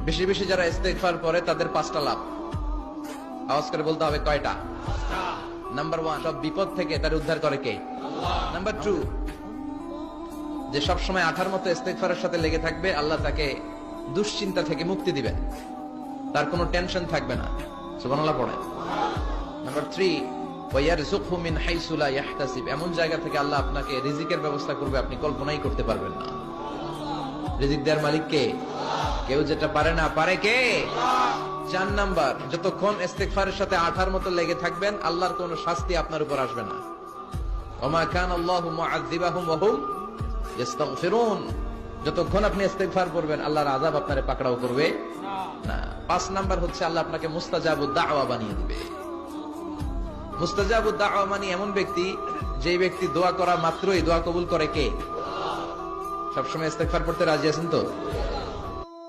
বেশি বেশি যারা ইস্তেগফার করে তাদের 5টা লাভ। আওয়াজ করে বলতে হবে কয়টা? নাম্বার 1, সব বিপদ থেকে তার উদ্ধার করে কে? নাম্বার 2, যে সব সময় আঠার মতো ইস্তেগফারের সাথে লেগে থাকবে, আল্লাহ তাকে দুশ্চিন্তা থেকে মুক্তি দিবেন, তার কোনো টেনশন থাকবে না। সুবহানাল্লাহ পড়েন। নাম্বার 3, ওয়ায়ারযুকহু মিন হাইসু লা ইয়াহতাসিব, এমন জায়গা থেকে আল্লাহ আপনাকে রিজিকের ব্যবস্থা করবে আপনি কল্পনাই করতে পারবেন না। রিজিক দেওয়ার মালিক কে? কেউ যেটা পারে না, পারে কে? 4 নাম্বার, যতক্ষণ ইস্তেগফারের সাথে আঠার মতো লেগে থাকবেন আল্লাহর কোনো শাস্তি আপনার উপর আসবে না। ওমা কানা আল্লাহু মুআযযিবাহুম ওয়া হুম ইস্তাগফিরুন, যতক্ষণ আপনি ইস্তেগফার করবেন আল্লাহর আযাব আপনারে পাকড়াও করবে না। 5 নাম্বার হচ্ছে আল্লাহ আপনাকে মুস্তাজাবুদ দাওয়া বানিয়ে দিবে। মুস্তাজাবুদ দাওয়া মানে এমন ব্যক্তি, যে ব্যক্তি দোয়া করা মাত্রই দোয়া কবুল করে কে? সবসময় ইস্তেগফার পড়তে রাজি আছেন তো?